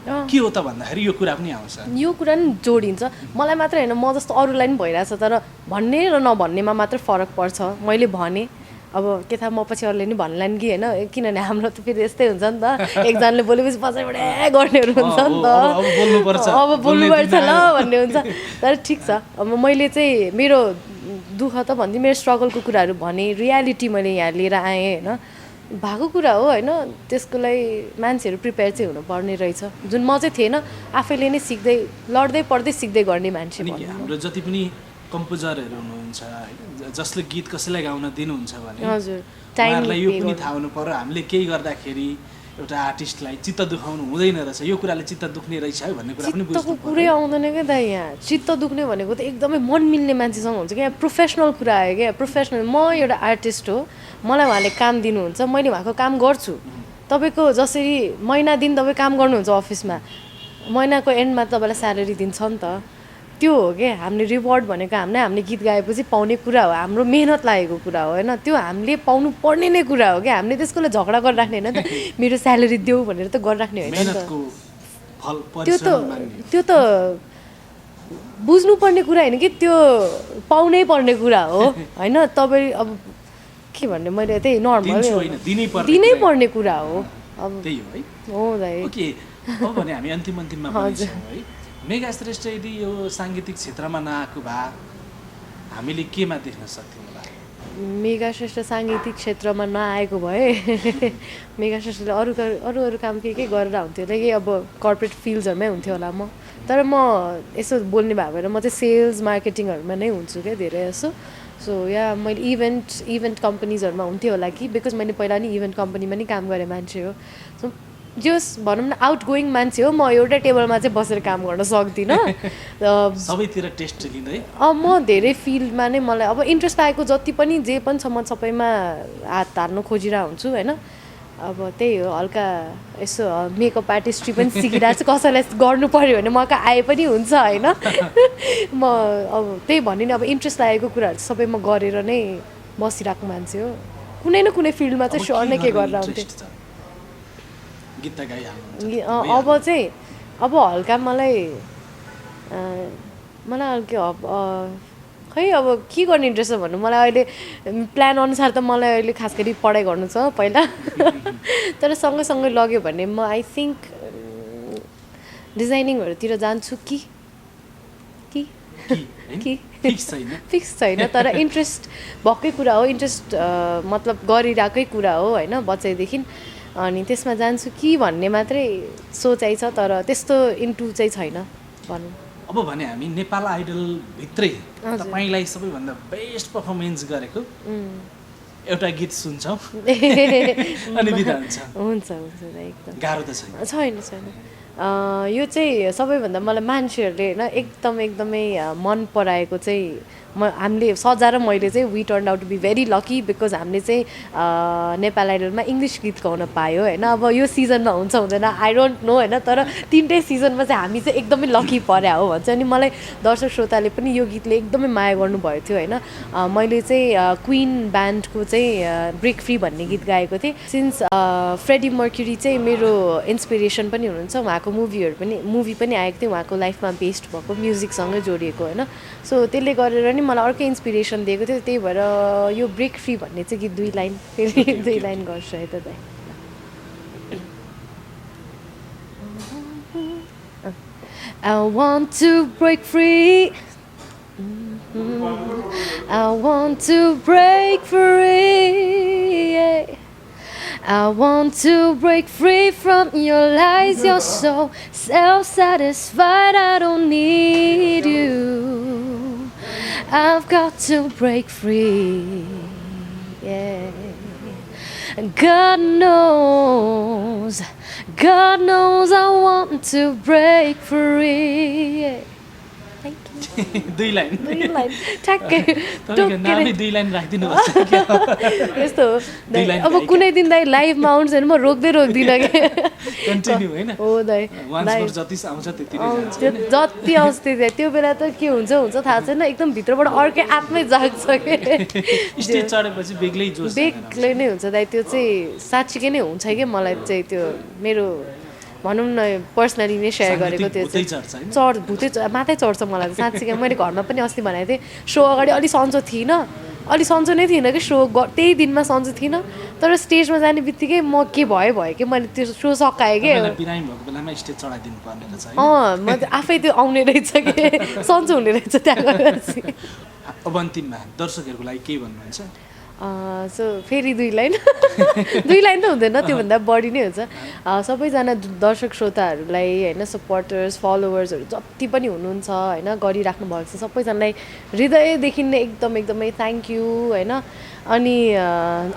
के हो त भन्दाखेरि यो कुरा पनि आउँछ यो कुरा नि जोडिन्छ मलाई मात्र होइन म जस्तो अरूलाई पनि भइरहेछ तर भन्ने र नभन्नेमा मात्र फरक पर्छ मैले भने अब के थाहा म पछि अरूले नि भन्लान् कि होइन किनभने हाम्रो त फेरि यस्तै हुन्छ नि त एकजनाले बोलेपछि पछाडिबाट गर्नेहरू हुन्छ नि त अब बोल्नुपर्छ ल भन्ने हुन्छ तर ठिक छ अब मैले चाहिँ मेरो दुःख त भन्दै मेरो स्ट्रगलको कुराहरू भने रियालिटी मैले यहाँ लिएर आएँ होइन भएको कुरा हो होइन त्यसको लागि मान्छेहरू प्रिपेयर चाहिँ हुनुपर्ने रहेछ जुन म चाहिँ थिएन आफैले नै सिक्दै लड्दै पढ्दै सिक्दै गर्ने मान्छे हाम्रो जति पनि कम्पोजरहरू हुनुहुन्छ होइन जसले गीत कसैलाई गाउन दिनुहुन्छ भने हजुर उहाँहरूलाई यो पनि थाहा हुनु पर्यो हामीले केही गर्दाखेरि एउटा आर्टिस्टलाई चित्त दुखाउनु हुँदैन रहेछ यो कुराले चित्त दुख्ने रहेछ है भन्ने कुरा पनि बुझ्नु चित्तको कुरै आउँदैन क्या त यहाँ चित्त दुख्ने भनेको त एकदमै मन मिल्ने मान्छेसँग हुन्छ क्या प्रोफेसनल कुरा आयो क्या प्रोफेसनल म एउटा आर्टिस्ट हो मलाई उहाँले काम दिनुहुन्छ मैले उहाँको काम गर्छु तपाईँको जसरी महिना दिन तपाईँ काम गर्नुहुन्छ अफिसमा महिनाको एन्डमा तपाईँलाई स्यालेरी दिन्छ नि त त्यो हो क्या हामीले रिवार्ड भनेको हामीले गीत गाएपछि पाउने कुरा हो हाम्रो मेहनत लागेको कुरा हो होइन त्यो हामीले पाउनु पर्ने नै कुरा हो क्या हामीले त्यसको लागि झगडा गरिराख्ने होइन त मेरो स्यालेरी देऊ भनेर त गरिराख्ने होइन नि त त्यो त बुझ्नुपर्ने कुरा होइन कि त्यो पाउनै पर्ने कुरा हो होइन तपाईँ अब के भन्ने मैले त्यही नर्मल दिनै पर्ने कुरा हो अब त्यही हो है हो दाइ ओके अब भने हामी अन्तिममा पनि छौँ है मेगा श्रेष्ठ यदि यो साङ्गीतिक क्षेत्रमा नआएको भए हामीले केमा देख्न सक्थ्यौँ होला मेगा श्रेष्ठ साङ्गीतिक क्षेत्रमा नआएको भए मेगा श्रेष्ठले अरू काम के गरेर हुन्थ्यो होला कि अब कर्पोरेट फिल्ड्सहरूमै हुन्थ्यो होला म तर म यसो बोल्ने भए भएर म चाहिँ सेल्स मार्केटिङहरूमा नै हुन्छु क्या धेरै जसो सो या मैले इभेन्ट कम्पनीजहरूमा हुन्थ्यो होला कि बिकज मैले पहिला नि इभेन्ट कम्पनीमा नि काम गरेँ मान्छे हो सो जस भनौँ न आउट गोइङ मान्छे हो म एउटै टेबलमा चाहिँ बसेर काम गर्न सक्दिनँ सबैतिर टेस्ट लिँदै म धेरै फिल्डमा नै मलाई अब इन्ट्रेस्ट लागेको जति पनि जे पनि छ म सबैमा हात हाल्नु खोजिरहेको हुन्छु होइन अब त्यही हो हल्का यसो मेकअप आर्टिस्ट्री पनि सिकिरहेको छु कसैलाई गर्नु पऱ्यो भने म कहाँ आए पनि हुन्छ होइन म अब त्यही भन्ने नि अब इन्ट्रेस्ट लागेको कुराहरू सबै म गरेर नै बसिरहेको मान्छे हो कुनै न कुनै फिल्डमा चाहिँ स्योर नै के गरेर हुन्थ्यो अब चाहिँ अब हल्का मलाई हल्का खै अब के गर्ने इन्ट्रेस्ट छ भन्नु मलाई अहिले प्लान अनुसार त मलाई अहिले खास गरी पढाइ गर्नु छ पहिला तर सँगै लग्यो भने म आई थिङ्क डिजाइनिङहरूतिर जान्छु कि फिक्स छैन तर इन्ट्रेस्ट भएकै कुरा हो इन्ट्रेस्ट मतलब गरिरहेकै कुरा हो होइन बच्चैदेखि अनि त्यसमा जान्छु कि भन्ने मात्रै सोचाइ छ तर त्यस्तो इन्टु चाहिँ छैन भनौँ अब भने हामी नेपाल आइडल भित्रै तपाईँलाई सबैभन्दा बेस्ट पर्फर्मेन्स गरेको एउटा गीत सुन्छौँ अनि बिदा हुन्छ एकदम गाह्रो त छैन यो चाहिँ सबैभन्दा मलाई मान्छेहरूले होइन एकदमै मन पराएको चाहिँ हामीले सजा र मैले चाहिँ we turn out to be very lucky because हामीले चाहिँ नेपाल आइडलमा इङ्ग्लिस गीत गाउन पायो होइन अब यो सिजनमा हुन्छ हुँदैन आई डोन्ट नो होइन तर 3टै सिजनमा चाहिँ हामी चाहिँ एकदमै लकी पर्या हो भन्छ अनि मलाई दर्शक श्रोताले पनि यो गीतले एकदमै माया गर्नुभएको थियो होइन मैले चाहिँ क्विन ब्यान्डको चाहिँ ब्रेक फ्री भन्ने गीत गाएको थिएँ सिन्स फ्रेडी मर्क्युरी चाहिँ मेरो इन्सपिरेसन पनि हुनुहुन्छ उहाँको मुभी पनि आएको थियो उहाँको लाइफमा बेस्ड भएको म्युजिकसँगै जोडिएको होइन सो त्यसले गरेर नि मलाई अर्कै इन्सपिरेसन दिएको थियो त्यही भएर यो ब्रेक फ्री भन्ने चाहिँ गीत 2 लाइन फेरि 2 लाइन गर्छु है त दाइ I want to break free. I want to break free. Yeah. I want to break free from your lies. You're so self-satisfied. I don't need you. I've got to break free. Yeah. God knows I want to break free. Thank you. 2 line ठ्याक्कै तपाईँको नामै 2 लाइन राखिदिनु भएको छ यस्तो हो अब कुनै दिन दाइ लाइभमा आउँछ भने म रोक्दिनँ कि कन्टिन्यू हैन हो दाइ जति आउँछ त्यति नै जान्छ जति आउँछ त्यति त्यो बेला त के हुन्छ थाहा छैन एकदम भित्रबाट अर्कै आत्मै जाग्छ के स्टेज चढेपछि बेग्लै नै हुन्छ दाइ त्यो चाहिँ साँच्चीकै नै हुन्छ कि मलाई चाहिँ त्यो मेरो भनौँ न पर्सनली नै सेयर गरेको त्यो चाहिँ भुतै माथै चढ्छ मलाई त साँच्चीकै मैले घरमा पनि अस्ति भनेको थिएँ सो अगाडि अलि सन्चो थिइनँ अलि सन्चो नै थिइनँ कि सो त्यही दिनमा सन्चो थिइनँ तर स्टेजमा जाने बित्तिकै म के भयो कि मैले त्यो सो सकाएँ कि म आफै त्यो आउने रहेछ कि सन्चो हुने रहेछ त्यहाँ गएपछि अब अन्तिममा दर्शकहरूको लागि के भन्नुहुन्छ सो फेरि 2 लाइन 2 लाइन त हुँदैन त्योभन्दा बढी नै हुन्छ सबैजना दर्शक श्रोताहरूलाई होइन सपोर्टर्स फलोवर्सहरू जति पनि हुनुहुन्छ होइन गरिराख्नु भएको छ सबैजनालाई हृदयदेखि नै एकदमै थ्याङ्क यू होइन अनि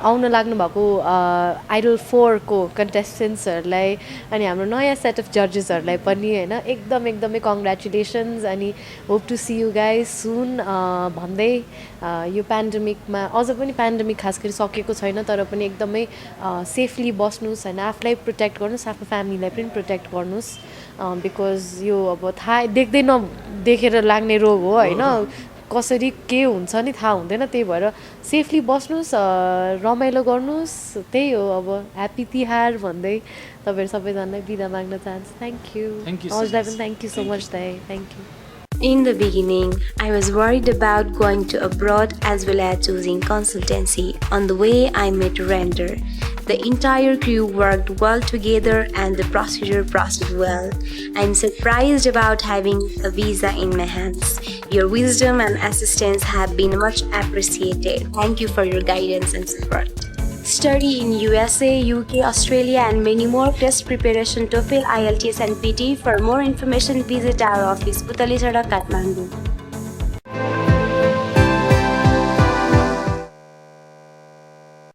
आउन लाग्नु भएको आइडल 4 को कन्टेस्टेन्ट्सहरूलाई अनि हाम्रो नयाँ सेट अफ जजेसहरूलाई पनि होइन एकदमै कङ्ग्रेचुलेसन्स अनि hope to see you guys soon भन्दै यो पेन्डेमिकमा अझ पनि पेन्डेमिक खास गरी सकेको छैन तर पनि एकदमै सेफली बस्नुहोस् होइन आफूलाई प्रोटेक्ट गर्नुहोस् आफ्नो फ्यामिलीलाई पनि प्रोटेक्ट गर्नुहोस् बिकज यो अब थाहा देख्दै नदेखेर लाग्ने रोग हो होइन कसरी के हुन्छ नि थाहा हुँदैन त्यही भएर सेफली बस्नुहोस् रमाइलो गर्नुहोस् त्यही हो अब ह्याप्पी तिहार भन्दै तपाईँहरू सबैजनालाई बिदा माग्न चाहन्छु थ्याङ्क यू हजुरलाई पनि थ्याङ्क यू सो मच दाइ thank you In the beginning, I was worried about going to abroad as well as choosing consultancy. On the way, I met Render. The entire crew worked well together and the procedure processed well. I'm surprised about having a visa in my hands. Your wisdom and assistance have been much appreciated. Thank you for your guidance and support. Study in USA, UK, Australia and many more. Test preparation TOEFL, IELTS and PT. For more information, visit our office, Putali Sadak, Kathmandu.